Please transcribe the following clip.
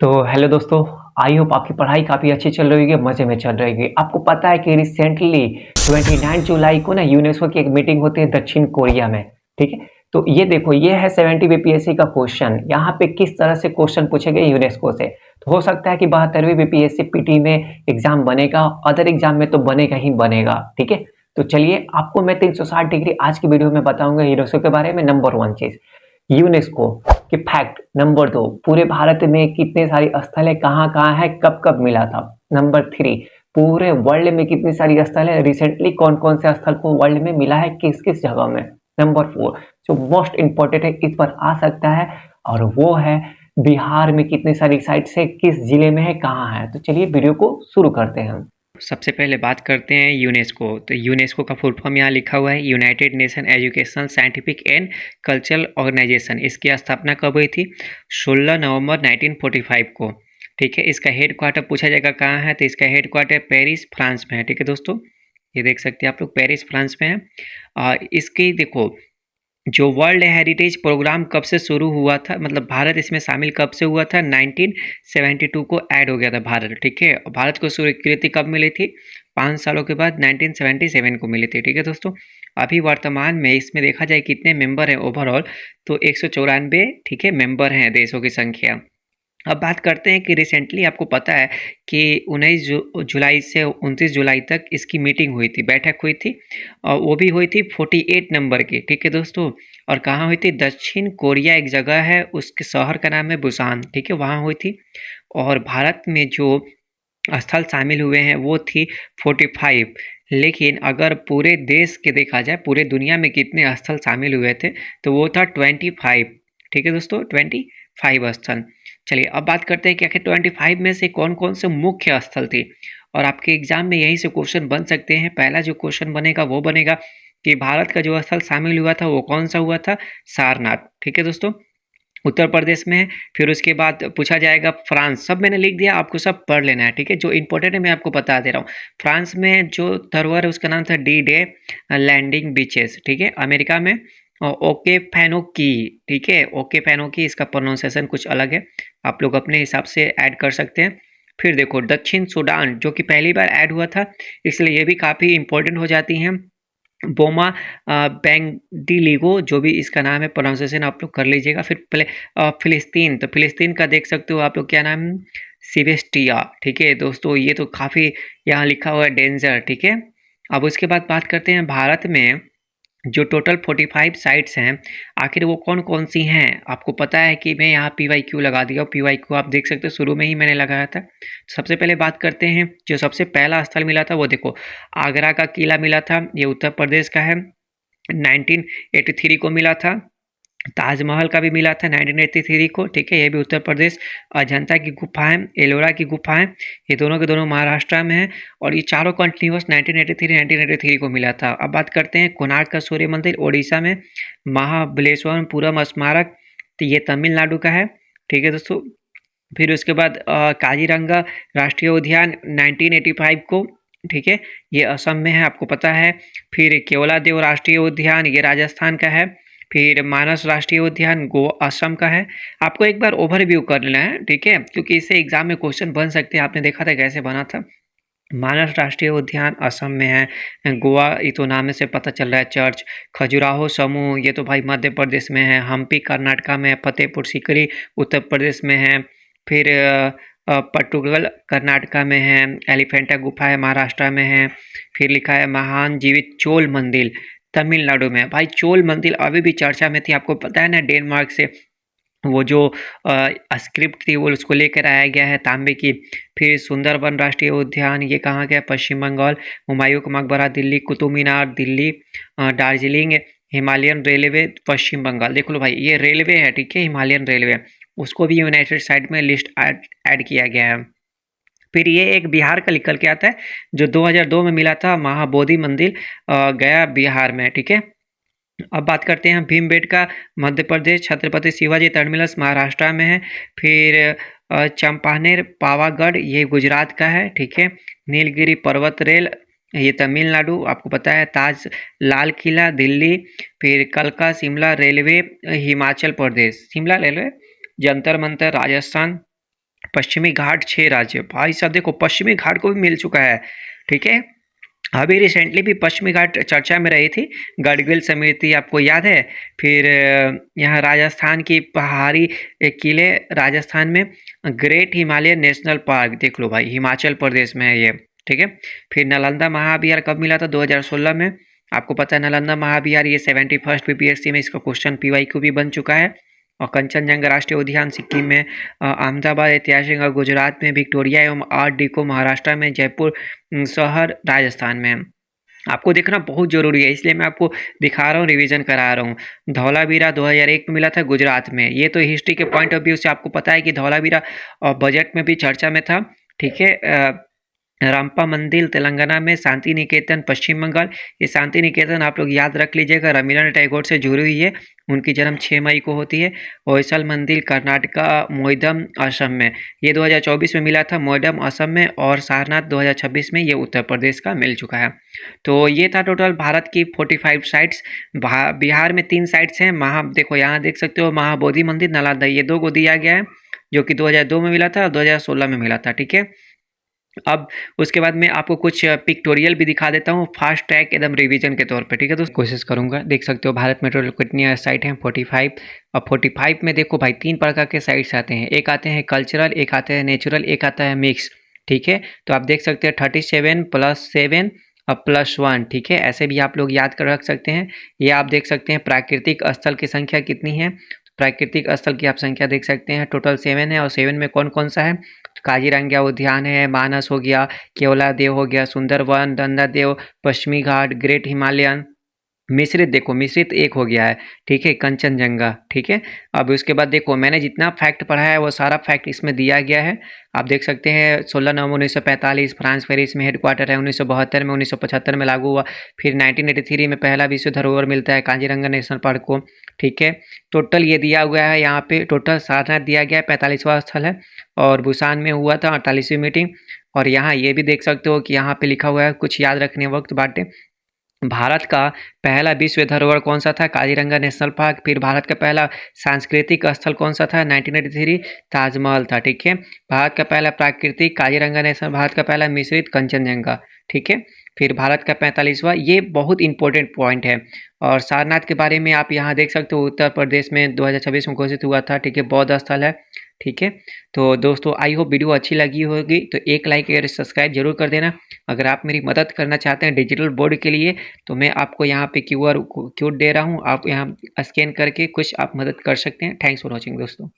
तो हेलो दोस्तों, I hope आपकी पढ़ाई काफ़ी अच्छी चल रही होगी, मज़े में चल रही होगी। आपको पता है कि रिसेंटली 29 जुलाई को ना यूनेस्को की एक मीटिंग होती है दक्षिण कोरिया में, ठीक है? तो ये देखो, ये है 70 बीपीएससी का क्वेश्चन। यहाँ पे किस तरह से क्वेश्चन पूछे गए यूनेस्को से। तो हो सकता है कि 72वीं बीपीएससी पीटी में एग्जाम बनेगा, अदर एग्जाम में तो बनेगा ही बनेगा, ठीक है? तो चलिए, आपको मैं 360 डिग्री आज की वीडियो में बताऊंगा यूनेस्को के बारे में। नंबर वन चीज़, यूनेस्को कि फैक्ट। नंबर दो, पूरे भारत में कितने सारी स्थल है, कहाँ कहाँ है, कब कब मिला था। नंबर थ्री, पूरे वर्ल्ड में कितनी सारी स्थल है, रिसेंटली कौन कौन से स्थल को वर्ल्ड में मिला है, किस किस जगह में। नंबर फोर, जो मोस्ट इंपॉर्टेंट है, इस पर आ सकता है, और वो है बिहार में कितनी सारी साइट्स है, किस जिले में है, कहाँ है। तो चलिए वीडियो को शुरू करते हैं हम। सबसे पहले बात करते हैं यूनेस्को। तो यूनेस्को का फुल फॉर्म यहाँ लिखा हुआ है, United Nation Education Scientific and Cultural Organization. इसकी स्थापना कब हुई थी? 16 नवंबर 1945 को। ठीक है, इसका हेड क्वार्टर पूछा जाएगा कहाँ है, तो इसका हेड क्वार्टर पेरिस फ्रांस में है। ठीक है दोस्तों, ये देख सकते हैं आप लोग, पेरिस फ्रांस में है। और इसकी देखो, जो वर्ल्ड हेरिटेज प्रोग्राम कब से शुरू हुआ था, मतलब भारत इसमें शामिल कब से हुआ था? 1972 को ऐड हो गया था भारत। ठीक है, और भारत को स्वीकृति कब मिली थी? 5 सालों के बाद 1977 को मिली थी। ठीक है दोस्तों, अभी वर्तमान में इसमें देखा जाए कितने मेंबर हैं ओवरऑल, तो 194, ठीक है, मेंबर हैं देशों की संख्या। अब बात करते हैं कि रिसेंटली आपको पता है कि 19 जुलाई से 29 जुलाई तक इसकी मीटिंग हुई थी, बैठक हुई थी, और वो भी हुई थी 48 नंबर की। ठीक है दोस्तों, और कहाँ हुई थी? दक्षिण कोरिया एक जगह है, उसके शहर का नाम है बुसान। ठीक है, वहाँ हुई थी। और भारत में जो स्थल शामिल हुए हैं वो थी 45। लेकिन अगर पूरे देश के देखा जाए, पूरे दुनिया में कितने स्थल शामिल हुए थे, तो वो था 25। ठीक है दोस्तों, 25 स्थल। चलिए अब बात करते हैं कि आखिर 25 में से कौन कौन से मुख्य स्थल थे, और आपके एग्जाम में यहीं से क्वेश्चन बन सकते हैं। पहला जो क्वेश्चन बनेगा वो बनेगा कि भारत का जो स्थल शामिल हुआ था वो कौन सा हुआ था? सारनाथ। ठीक है दोस्तों, उत्तर प्रदेश में है। फिर उसके बाद पूछा जाएगा फ्रांस, सब मैंने लिख दिया, आपको सब पढ़ लेना है। ठीक है, जो इंपॉर्टेंट है मैं आपको बता दे रहा हूँ। फ्रांस में जो धरोहर है उसका नाम था डी डे लैंडिंग बीचेस। ठीक है, अमेरिका में ओके फैनोकी। ठीक है, ओके फैनोकी, इसका प्रोनाउंसिएशन कुछ अलग है, आप लोग अपने हिसाब से ऐड कर सकते हैं। फिर देखो दक्षिण सूडान, जो कि पहली बार ऐड हुआ था, इसलिए ये भी काफ़ी इंपॉर्टेंट हो जाती हैं। बोमा बेंगडिलिगो, जो भी इसका नाम है, प्रोनाउंसिएशन आप लोग कर लीजिएगा। फिर पहले फिलिस्तीन, तो फिलिस्तीन का देख सकते हो आप लोग, क्या नाम? सिवेस्टिया। ठीक है दोस्तों, ये तो काफ़ी यहाँ लिखा हुआ है डेंजर। ठीक है, अब उसके बाद बात करते हैं भारत में जो टोटल 45 साइट्स हैं, आखिर वो कौन कौन सी हैं। आपको पता है कि मैं यहाँ पी वाई क्यू लगा दिया, पी वाई क्यू आप देख सकते हो, शुरू में ही मैंने लगाया था। सबसे पहले बात करते हैं, जो सबसे पहला स्थल मिला था वो देखो, आगरा का किला मिला था, ये उत्तर प्रदेश का है, 1983 को मिला था। ताजमहल का भी मिला था 1983 को। ठीक है, ये भी उत्तर प्रदेश। अजंता की गुफाएं, एलोरा की गुफाएं, ये दोनों के दोनों महाराष्ट्र में हैं, और ये चारों कंटिन्यूस 1983 को मिला था। अब बात करते हैं कोणार्क का सूर्य मंदिर ओडिशा में, महाबलेश्वरपुरम स्मारक, तो ये तमिलनाडु का है। ठीक है दोस्तों, फिर उसके बाद काजीरंगा राष्ट्रीय उद्यान 1985 को। ठीक है, ये असम में है, आपको पता है। फिर केवलादेव राष्ट्रीय उद्यान, ये राजस्थान का है। फिर मानस राष्ट्रीय उद्यान गोवा असम का है। आपको एक बार ओवरव्यू कर लेना है, ठीक है, क्योंकि इससे एग्जाम में क्वेश्चन बन सकते हैं। आपने देखा था कैसे बना था। मानस राष्ट्रीय उद्यान असम में है। गोवा, ये तो नाम से पता चल रहा है, चर्च। खजुराहो समूह, ये तो भाई मध्य प्रदेश में है। हम्पी कर्नाटका में है। फतेहपुर सीकरी उत्तर प्रदेश में है। फिर पट्टुगल कर्नाटका में है। एलिफेंटा गुफा है, महाराष्ट्र में है। फिर लिखा है महान जीवित चोल मंदिर, तमिलनाडु में। भाई चोल मंदिर अभी भी चर्चा में थी, आपको पता है ना, डेनमार्क से वो जो स्क्रिप्ट थी वो उसको लेकर आया गया है, तांबे की। फिर सुंदरबन राष्ट्रीय उद्यान, ये कहाँ गया? पश्चिम बंगाल। हुमायूं का मकबरा दिल्ली, कुतुब मीनार दिल्ली। दार्जिलिंग हिमालयन रेलवे पश्चिम बंगाल। देख लो भाई, ये रेलवे है, ठीक है, हिमालयन रेलवे, उसको भी यूनाइटेड साइड में लिस्ट ऐड किया गया है। फिर ये एक बिहार का निकल के आता है, जो 2002 में मिला था, महाबोधि मंदिर, गया बिहार में। ठीक है, अब बात करते हैं भीमबेटका मध्य प्रदेश, छत्रपति शिवाजी टर्मिनस महाराष्ट्र में है। फिर चंपानेर पावागढ़, ये गुजरात का है। ठीक है, नीलगिरी पर्वत रेल, ये तमिलनाडु, आपको पता है। ताज लाल किला दिल्ली। फिर कलका शिमला रेलवे, हिमाचल प्रदेश, शिमला रेलवे। जंतर मंतर राजस्थान। पश्चिमी घाट 6 राज्य, भाई साहब देखो पश्चिमी घाट को भी मिल चुका है, ठीक है। अभी रिसेंटली भी पश्चिमी घाट चर्चा में रही थी, गढ़गिल समिति आपको याद है। फिर यहाँ राजस्थान की पहाड़ी किले, राजस्थान में ग्रेट हिमालयन नेशनल पार्क देख लो भाई, हिमाचल प्रदेश में है ये, ठीक है। फिर नालंदा महाविहार कब मिला था? 2016 में। आपको पता है नालंदा महाविहार ये 71st बीपीएससी में इसका क्वेश्चन पीवाईक्यू भी बन चुका है। और कंचनजंगा राष्ट्रीय उद्यान सिक्किम में, अहमदाबाद ऐतिहासिक गुजरात में, विक्टोरिया एवं आर्ट डिको महाराष्ट्र में, जयपुर शहर राजस्थान में। आपको देखना बहुत ज़रूरी है, इसलिए मैं आपको दिखा रहा हूँ, रिवीजन करा रहा हूँ। धौलावीरा 2001 में मिला था गुजरात में। ये तो हिस्ट्री के पॉइंट ऑफ व्यू से आपको पता है कि धौलावीरा बजट में भी चर्चा में था, ठीक है। रामपा मंदिर तेलंगाना में, शांति निकेतन पश्चिम बंगाल। ये शांति निकेतन आप लोग याद रख लीजिएगा, रविंद्रनाथ टैगोर से जुड़ी हुई है, उनकी जन्म 6 मई को होती है। होयसल मंदिर कर्नाटका, मोइडम असम में, ये 2024 में मिला था मोइडम असम में। और सारनाथ 2026 में, ये उत्तर प्रदेश का मिल चुका है। तो ये था टोटल भारत की 45 साइट्स। बिहार में 3 साइट्स हैं, देखो यहाँ देख सकते हो, महाबोधि मंदिर नालंदा, ये 2 को दिया गया है, जो कि 2002 में मिला था और 2016 में मिला था, ठीक है। अब उसके बाद मैं आपको कुछ पिक्टोरियल भी दिखा देता हूँ, फास्ट ट्रैक एकदम रिवीजन के तौर पे, ठीक है। तो कोशिश करूँगा। देख सकते हो भारत में टोटल कितनी साइट हैं? 45। और 45 में देखो भाई 3 प्रकार के साइट्स आते हैं, एक आते हैं कल्चरल, एक आते हैं नेचुरल, एक आता है मिक्स, ठीक है। तो आप देख सकते हैं 37 + 7 और +1, ठीक है। ऐसे भी आप लोग याद कर रख सकते हैं। ये आप देख सकते हैं प्राकृतिक स्थल की संख्या कितनी है। प्राकृतिक स्थल की आप संख्या देख सकते हैं, टोटल 7 है। और 7 में कौन कौन सा है? काजीरंगा उद्यान है, मानस हो गया, केवलादेव हो गया, सुंदरवन, दंडादेव, पश्चिमी घाट, ग्रेट हिमालयन, मिश्रित देखो मिश्रित एक हो गया है, ठीक है, कंचनजंगा, ठीक है। अब उसके बाद देखो मैंने जितना फैक्ट पढ़ा है वो सारा फैक्ट इसमें दिया गया है। आप देख सकते हैं 16 नवंबर 1945 फ्रांस पेरिस में हेडक्वार्टर है, 1972 में, 1975 में लागू हुआ। फिर 1983 में पहला विश्व धरोहर मिलता है काजीरंगा नेशनल पार्क को, ठीक है। टोटल ये दिया हुआ है यहाँ पे, टोटल सारनाथ दिया गया है, 45वां स्थल है। और बुसान में हुआ था 48वीं मीटिंग। और यहाँ ये भी देख सकते हो कि यहाँ पे लिखा हुआ है, कुछ याद रखने वक्त बातें। भारत का पहला विश्व धरोहर कौन सा था? Kaziranga national park. फिर भारत का पहला सांस्कृतिक स्थल कौन सा था? 1983 ताजमहल था, ठीक है। भारत का पहला प्राकृतिक काजीरंगा नेशनल, भारत का पहला मिश्रित कंचनजंगा, ठीक है। फिर भारत का 45वां, ये बहुत इंपॉर्टेंट पॉइंट है। और सारनाथ के बारे में आप यहाँ देख सकते हो, उत्तर प्रदेश में 2026 में घोषित हुआ था, ठीक है, बौद्ध स्थल है, ठीक है। तो दोस्तों आई होप वीडियो अच्छी लगी होगी, तो एक लाइक और सब्सक्राइब जरूर कर देना। अगर आप मेरी मदद करना चाहते हैं डिजिटल बोर्ड के लिए, तो मैं आपको यहाँ पे QR कोड दे रहा हूँ, आप यहाँ स्कैन करके कुछ आप मदद कर सकते हैं। थैंक्स फॉर वॉचिंग दोस्तों।